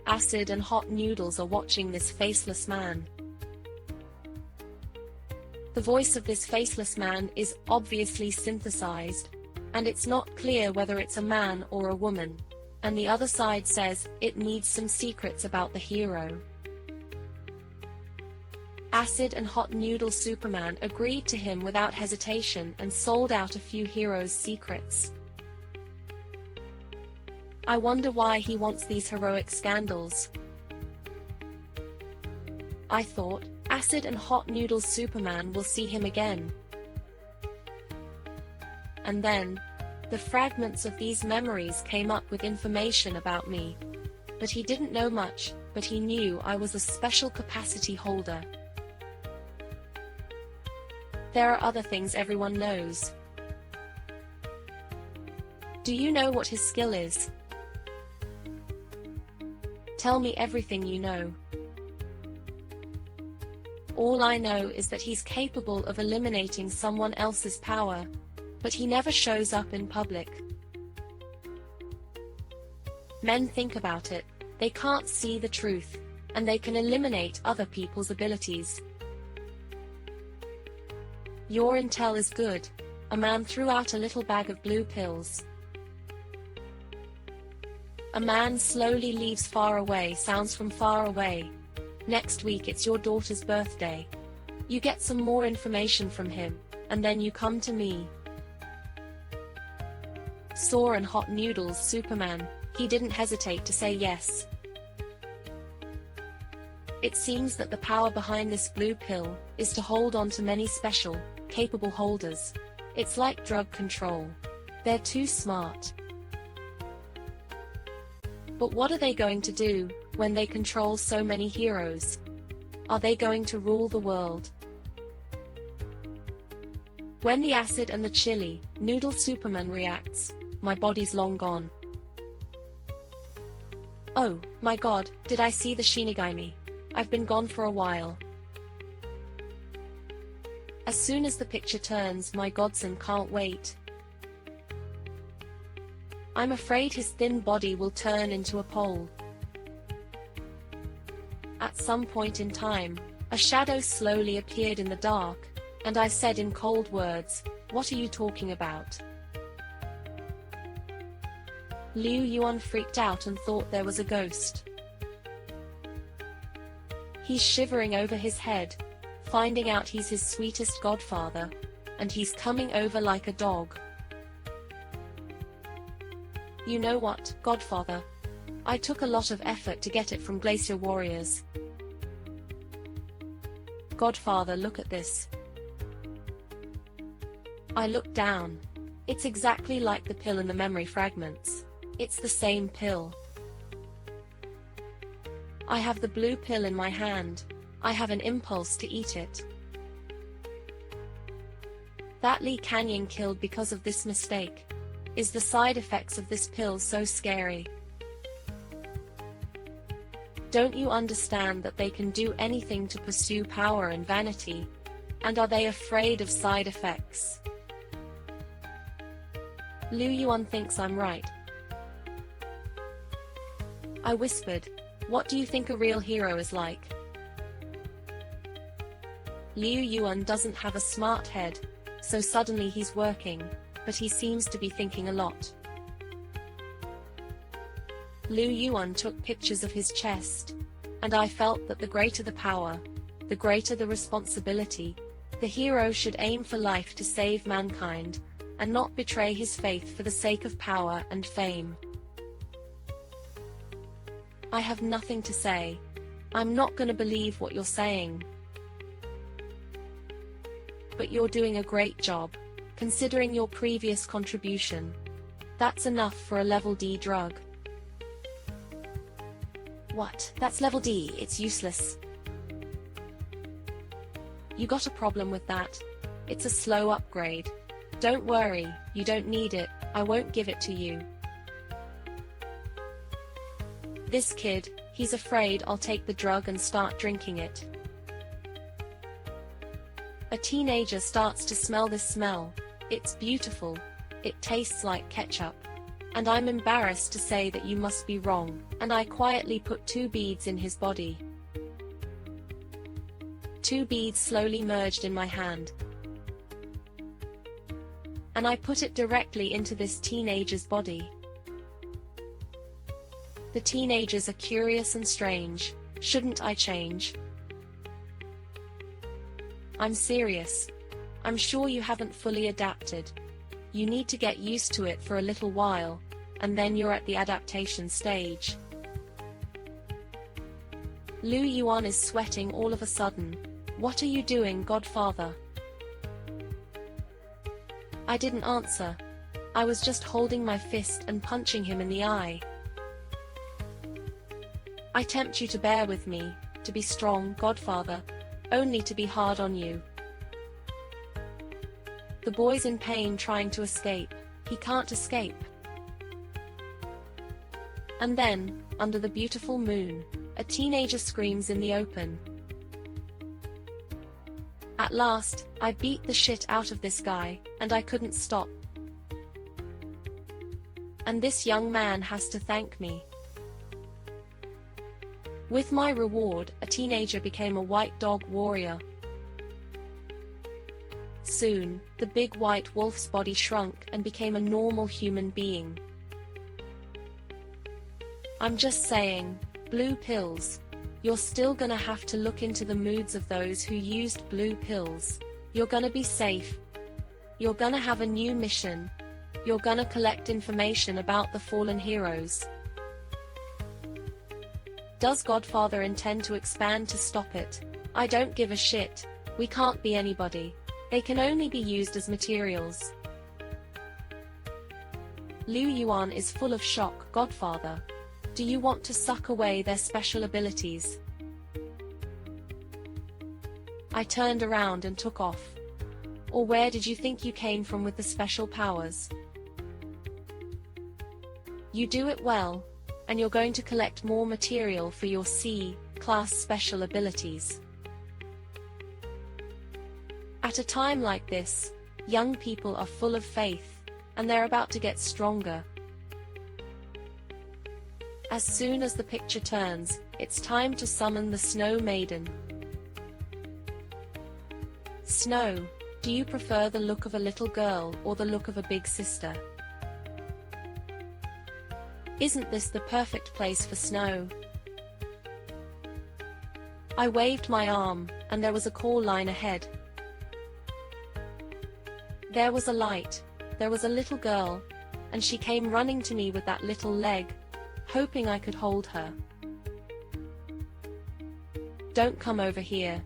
Acid and hot noodles are watching this faceless man. The voice of this faceless man is obviously synthesized, and it's not clear whether it's a man or a woman, and the other side says it needs some secrets about the hero. Acid and hot noodle Superman agreed to him without hesitation and sold out a few heroes' secrets. I wonder why he wants these heroic scandals. I thought, Acid and hot noodle Superman will see him again. And then, the fragments of these memories came up with information about me. But he didn't know much, but he knew I was a special capacity holder. There are other things everyone knows. Do you know what his skill is? Tell me everything you know. All I know is that he's capable of eliminating someone else's power, but he never shows up in public. Men think about it, they can't see the truth, and they can eliminate other people's abilities. Your intel is good. A man threw out a little bag of blue pills. A man slowly leaves far away sounds from far away. Next week it's your daughter's birthday. You get some more information from him, and then you come to me. Saw and hot noodles Superman, he didn't hesitate to say yes. It seems that the power behind this blue pill is to hold on to many special, capable holders. It's like drug control. They're too smart. But what are they going to do when they control so many heroes? Are they going to rule the world? When the acid and the chili noodle Superman reacts, my body's long gone. Oh, my God, did I see the Shinigami? I've been gone for a while. As soon as the picture turns, my godson can't wait. I'm afraid his thin body will turn into a pole. At some point in time, a shadow slowly appeared in the dark, and I said in cold words, "What are you talking about?" Liu Yuan freaked out and thought there was a ghost. He's shivering over his head, finding out he's his sweetest godfather, and he's coming over like a dog. You know what, Godfather? I took a lot of effort to get it from Glacier Warriors. Godfather, look at this. I looked down. It's exactly like the pill in the memory fragments. It's the same pill. I have the blue pill in my hand. I have an impulse to eat it. That Lee Canyon killed because of this mistake. Is the side effects of this pill so scary? Don't you understand that they can do anything to pursue power and vanity? And are they afraid of side effects? Liu Yuan thinks I'm right. I whispered, "What do you think a real hero is like?" Liu Yuan doesn't have a smart head, so suddenly he's working, but he seems to be thinking a lot. Liu Yuan took pictures of his chest, and I felt that the greater the power, the greater the responsibility. The hero should aim for life to save mankind, and not betray his faith for the sake of power and fame. I have nothing to say. I'm not gonna believe what you're saying. But you're doing a great job, considering your previous contribution. That's enough for a level D drug. What? That's level D, it's useless. You got a problem with that? It's a slow upgrade. Don't worry, you don't need it, I won't give it to you. This kid, he's afraid I'll take the drug and start drinking it. A teenager starts to smell this smell. It's beautiful. It tastes like ketchup. and I'm embarrassed to say that you must be wrong, and I quietly put 2 beads in his body. 2 beads slowly merged in my hand, and I put it directly into this teenager's body. The teenagers are curious and strange. Shouldn't I change? I'm serious. I'm sure you haven't fully adapted. You need to get used to it for a little while, and then you're at the adaptation stage. Lu Yuan is sweating all of a sudden. What are you doing, Godfather? I didn't answer. I was just holding my fist and punching him in the eye. I tempt you to bear with me, to be strong, Godfather, only to be hard on you. The boy's in pain trying to escape. He can't escape. And then, under the beautiful moon, a teenager screams in the open. At last, I beat the shit out of this guy, and I couldn't stop. And this young man has to thank me. With my reward, a teenager became a white dog warrior. Soon, the big white wolf's body shrunk and became a normal human being. I'm just saying, blue pills. You're still gonna have to look into the moods of those who used blue pills. You're gonna be safe. You're gonna have a new mission. You're gonna collect information about the fallen heroes. Does Godfather intend to expand to stop it? I don't give a shit. We can't be anybody. They can only be used as materials. Lu Yuan is full of shock. Godfather, do you want to suck away their special abilities? I turned around and took off. Or where did you think you came from with the special powers? You do it well, and you're going to collect more material for your C-class special abilities. At a time like this, young people are full of faith, and they're about to get stronger. As soon as the picture turns, it's time to summon the Snow Maiden. Snow, do you prefer the look of a little girl or the look of a big sister? Isn't this the perfect place for Snow? I waved my arm, and there was a call line ahead. There was a light, there was a little girl, and she came running to me with that little leg, hoping I could hold her. Don't come over here.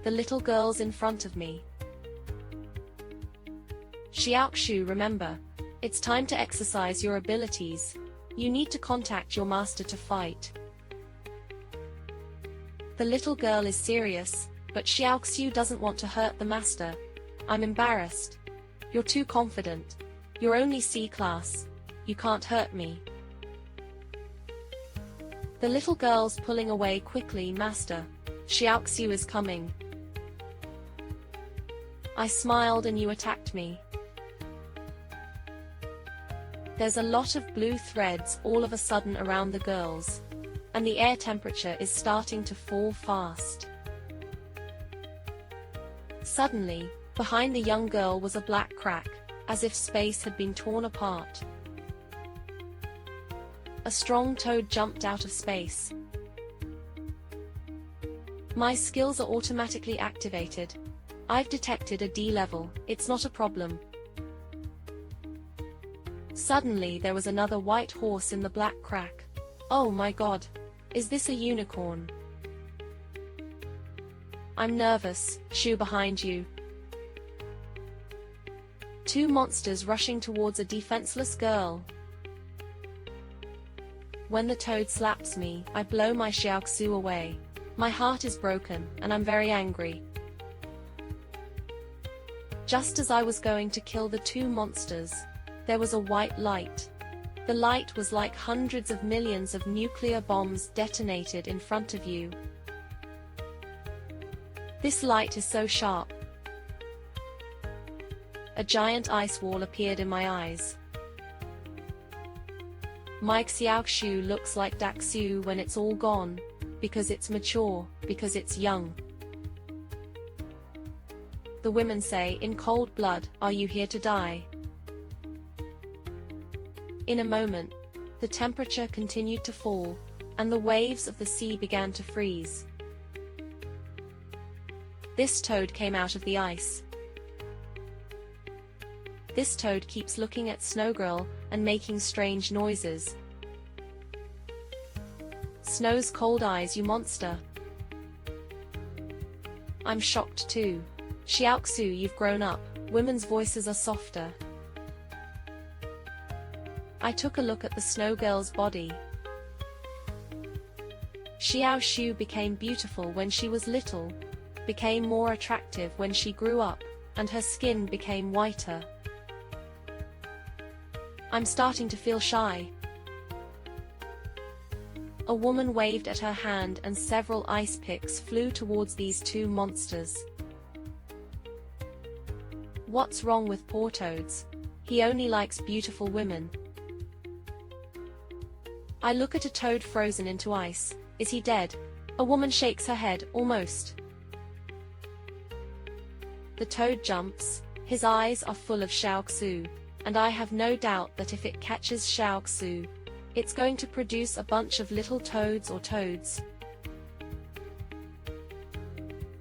The little girl's in front of me. Xiaoxu, remember, it's time to exercise your abilities. You need to contact your master to fight. The little girl is serious, but Xiaoxu doesn't want to hurt the master. I'm embarrassed. You're too confident. You're only C-class. You can't hurt me. The little girl's pulling away quickly. Master, Xiaoxu is coming. I smiled and you attacked me. There's a lot of blue threads all of a sudden around the girls, and the air temperature is starting to fall fast. Suddenly, behind the young girl was a black crack, as if space had been torn apart. A strong toad jumped out of space. My skills are automatically activated. I've detected a D level, it's not a problem. Suddenly there was another white horse in the black crack. Oh my god! Is this a unicorn? I'm nervous. Shu behind you. 2 monsters rushing towards a defenseless girl. When the toad slaps me, I blow my Xiaoxu away. My heart is broken, and I'm very angry. Just as I was going to kill the 2 monsters, there was a white light. The light was like hundreds of millions of nuclear bombs detonated in front of you. This light is so sharp. A giant ice wall appeared in my eyes. My Xiaoxu looks like Daxu when it's all gone, because it's mature, because it's young. The women say in cold blood, "Are you here to die?" In a moment, the temperature continued to fall, and the waves of the sea began to freeze. This toad came out of the ice. This toad keeps looking at Snowgirl and making strange noises. Snow's cold eyes, you monster. I'm shocked too. Xiaoxu, you've grown up. Women's voices are softer. I took a look at the Snow Girl's body. Xiaoxu became beautiful when she was little, became more attractive when she grew up, and her skin became whiter. I'm starting to feel shy. A woman waved at her hand and several ice picks flew towards these two monsters. What's wrong with poor Toads? He only likes beautiful women. I look at a toad frozen into ice. Is he dead? A woman shakes her head, almost. The toad jumps. His eyes are full of Xiaoxu, and I have no doubt that if it catches Xiaoxu, it's going to produce a bunch of little toads or toads.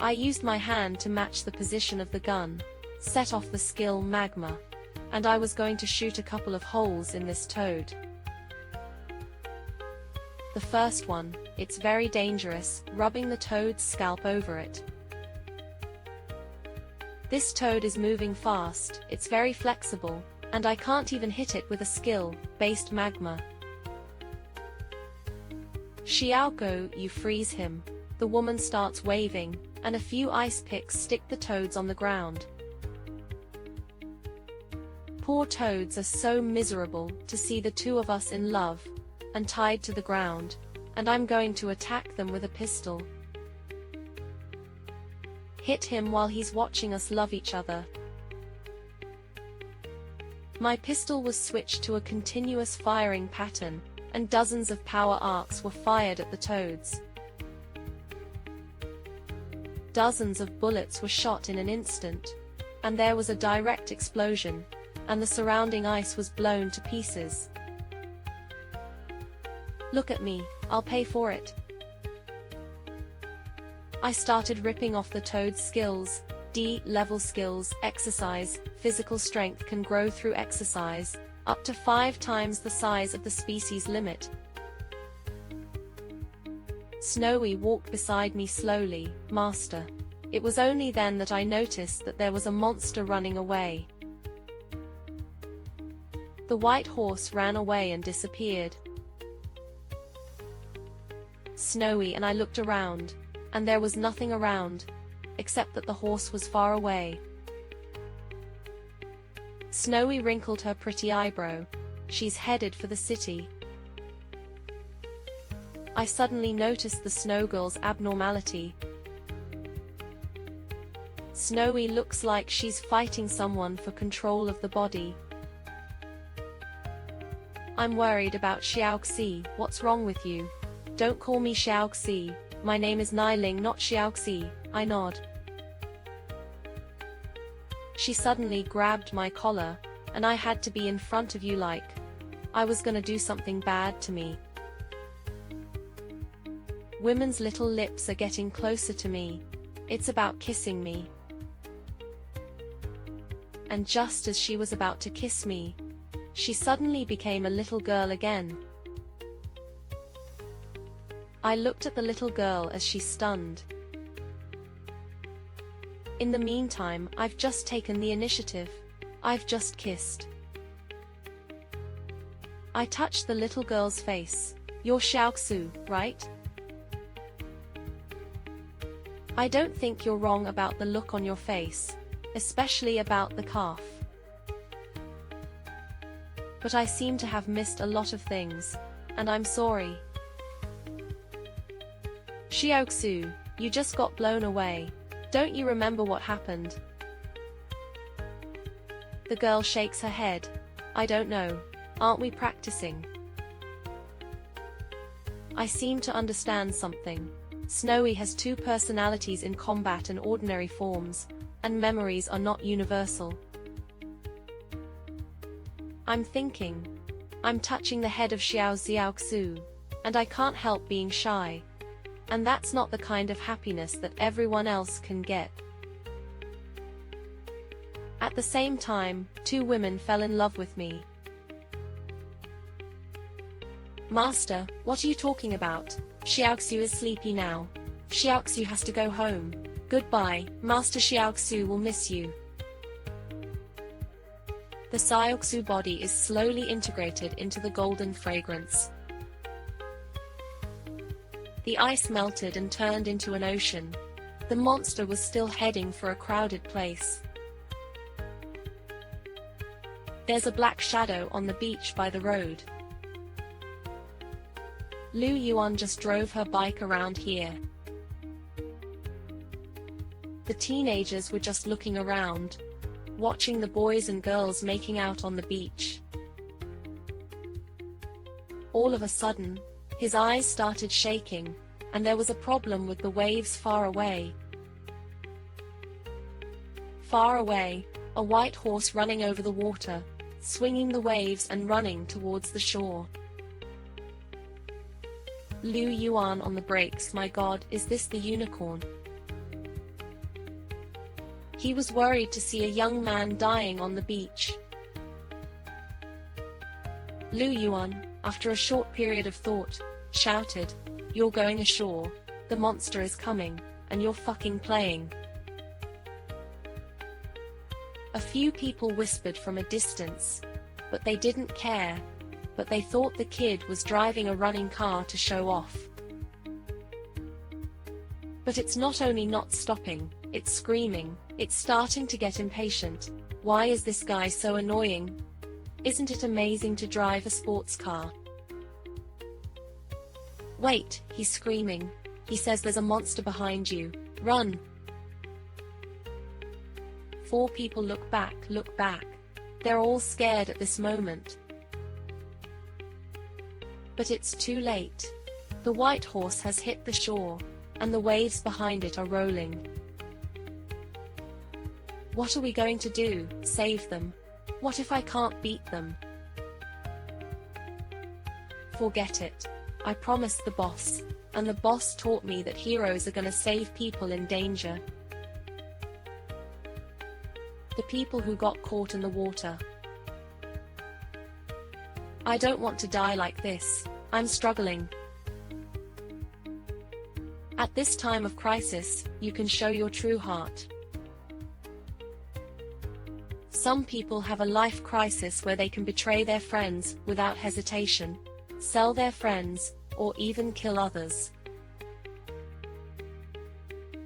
I used my hand to match the position of the gun, set off the skill Magma, and I was going to shoot a couple of holes in this toad. The first one, it's very dangerous, rubbing the toad's scalp over it. This toad is moving fast, it's very flexible, and I can't even hit it with a skill-based Magma. Xiaoko, you freeze him. The woman starts waving, and a few ice picks stick the toads on the ground. Poor toads are so miserable to see the two of us in love, and tied to the ground, and I'm going to attack them with a pistol. Hit him while he's watching us love each other. My pistol was switched to a continuous firing pattern, and dozens of power arcs were fired at the toads. Dozens of bullets were shot in an instant, and there was a direct explosion, and the surrounding ice was blown to pieces. Look at me, I'll pay for it. I started ripping off the toad's skills. D-level skills, exercise, physical strength can grow through exercise, up to 5 times the size of the species limit. Snowy walked beside me slowly. Master. It was only then that I noticed that there was a monster running away. The white horse ran away and disappeared. Snowy and I looked around, and there was nothing around, except that the horse was far away. Snowy wrinkled her pretty eyebrow. She's headed for the city. I suddenly noticed the Snow Girl's abnormality. Snowy looks like she's fighting someone for control of the body. I'm worried about Xiaoxi. What's wrong with you? Don't call me Xiaoxi. My name is Nailing, not Xiaoxi. I nod. She suddenly grabbed my collar, and I had to be in front of you like I was gonna do something bad to me. Women's little lips are getting closer to me. It's about kissing me. And just as she was about to kiss me, she suddenly became a little girl again. I looked at the little girl as she stunned. In the meantime, I've just taken the initiative. I've just kissed. I touched the little girl's face. You're Xiaoxu, right? I don't think you're wrong about the look on your face, especially about the calf. But I seem to have missed a lot of things, and I'm sorry. Xiaoxu, you just got blown away. Don't you remember what happened? The girl shakes her head. I don't know. Aren't we practicing? I seem to understand something. Snowy has two personalities in combat and ordinary forms, and memories are not universal. I'm thinking. I'm touching the head of Xiao Xiaoxu, and I can't help being shy. And that's not the kind of happiness that everyone else can get. At the same time, two women fell in love with me. Master, what are you talking about? Xiaoxu is sleepy now. Xiaoxu has to go home. Goodbye, Master Xiaoxu will miss you. The Xiaoxu body is slowly integrated into the golden fragrance. The ice melted and turned into an ocean. The monster was still heading for a crowded place. There's a black shadow on the beach by the road. Lu Yuan just drove her bike around here. The teenagers were just looking around, watching the boys and girls making out on the beach. All of a sudden, his eyes started shaking, and there was a problem with the waves far away. Far away, a white horse running over the water, swinging the waves and running towards the shore. Lu Yuan on the brakes. My God, is this the unicorn? He was worried to see a young man dying on the beach. Lu Yuan, after a short period of thought, shouted, "You're going ashore, the monster is coming, and you're fucking playing." A few people whispered from a distance, but they didn't care, but they thought the kid was driving a running car to show off. But it's not only not stopping, it's screaming, it's starting to get impatient. Why is this guy so annoying? Isn't it amazing to drive a sports car? Wait, he's screaming. He says there's a monster behind you. Run! 4 people look back, look back. They're all scared at this moment. But it's too late. The white horse has hit the shore, and the waves behind it are rolling. What are we going to do? Save them? What if I can't beat them? Forget it. I promised the boss, and the boss taught me that heroes are gonna save people in danger. The people who got caught in the water. I don't want to die like this. I'm struggling. At this time of crisis, you can show your true heart. Some people have a life crisis where they can betray their friends without hesitation, sell their friends, or even kill others.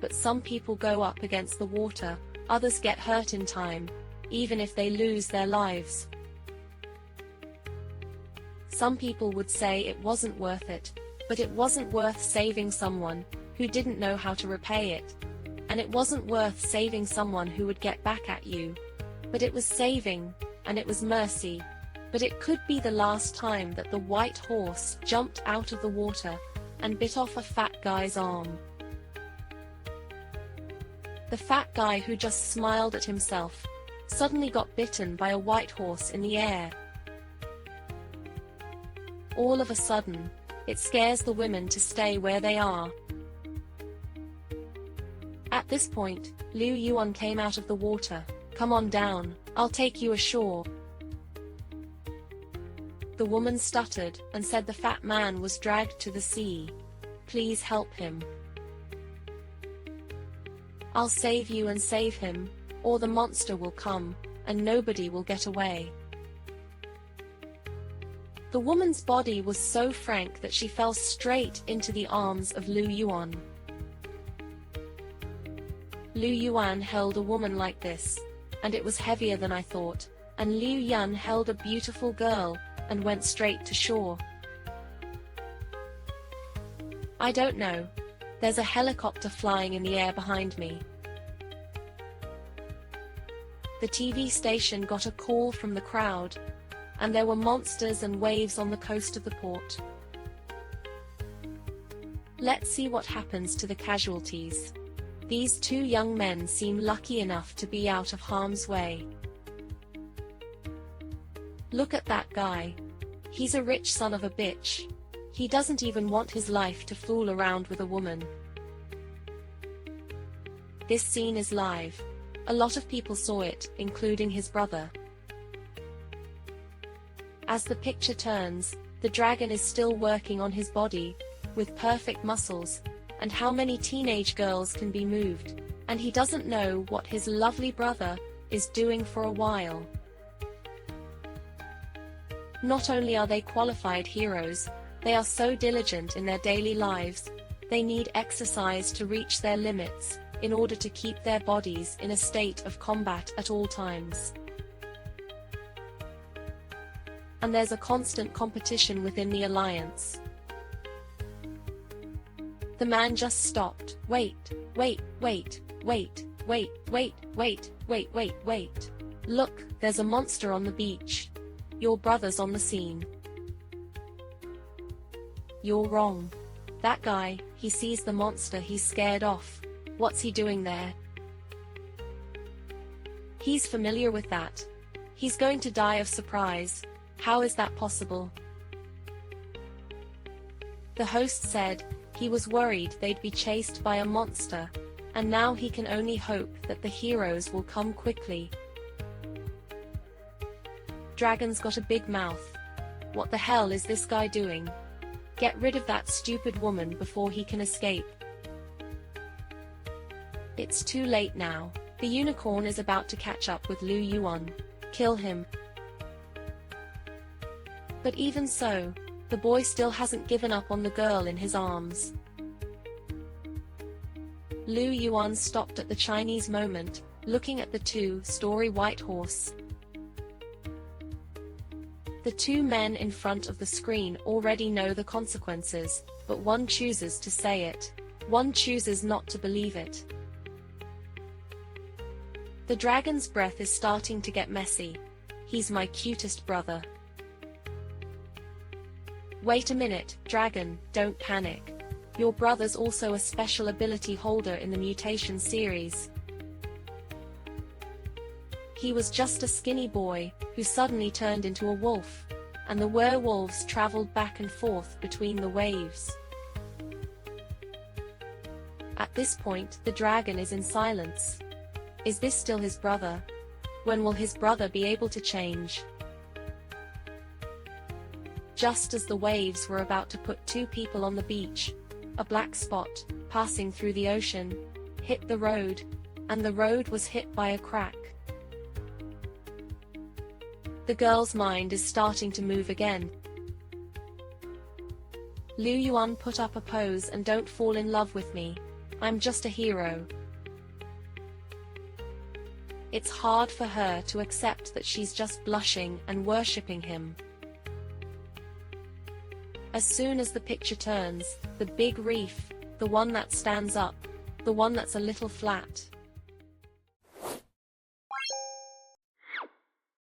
But some people go up against the water, others get hurt in time, even if they lose their lives. Some people would say it wasn't worth it, but it wasn't worth saving someone who didn't know how to repay it. And it wasn't worth saving someone who would get back at you. But it was saving, and it was mercy. But it could be the last time that the white horse jumped out of the water and bit off a fat guy's arm. The fat guy who just smiled at himself suddenly got bitten by a white horse in the air. All of a sudden, it scares the women to stay where they are. At this point, Lu Yuan came out of the water. Come on down, I'll take you ashore. The woman stuttered and said the fat man was dragged to the sea. Please help him. I'll save you and save him, or the monster will come, and nobody will get away. The woman's body was so frank that she fell straight into the arms of Lu Yuan. Lu Yuan held a woman like this, and it was heavier than I thought, and Liu Yan held a beautiful girl, and went straight to shore. I don't know. There's a helicopter flying in the air behind me. The TV station got a call from the crowd, and there were monsters and waves on the coast of the port. Let's see what happens to the casualties. These two young men seem lucky enough to be out of harm's way. Look at that guy. He's a rich son of a bitch. He doesn't even want his life to fool around with a woman. This scene is live. A lot of people saw it, including his brother. As the picture turns, the dragon is still working on his body, with perfect muscles, and how many teenage girls can be moved, and he doesn't know what his lovely brother is doing for a while. Not only are they qualified heroes, they are so diligent in their daily lives, they need exercise to reach their limits, in order to keep their bodies in a state of combat at all times. And there's a constant competition within the alliance. The man just stopped. Wait. Look, there's a monster on the beach. Your brother's on the scene. You're wrong. That guy, he sees the monster he's scared off. What's he doing there? He's familiar with that. He's going to die of surprise. How is that possible? The host said he was worried they'd be chased by a monster, and now he can only hope that the heroes will come quickly. Dragon's got a big mouth. What the hell is this guy doing? Get rid of that stupid woman before he can escape. It's too late now. The unicorn is about to catch up with Lu Yuan. Kill him. But even so, the boy still hasn't given up on the girl in his arms. Lu Yuan stopped at the Chinese moment, looking at the two-story white horse. The two men in front of the screen already know the consequences, but one chooses to say it. One chooses not to believe it. The dragon's breath is starting to get messy. He's my cutest brother. Wait a minute, dragon, don't panic. Your brother's also a special ability holder in the mutation series. He was just a skinny boy, who suddenly turned into a wolf, and the werewolves traveled back and forth between the waves. At this point, the dragon is in silence. Is this still his brother? When will his brother be able to change? Just as the waves were about to put two people on the beach, a black spot, passing through the ocean, hit the road, and the road was hit by a crack. The girl's mind is starting to move again. Lu Yuan, put up a pose and don't fall in love with me. I'm just a hero. It's hard for her to accept that she's just blushing and worshipping him. As soon as the picture turns, the big reef, the one that stands up, the one that's a little flat,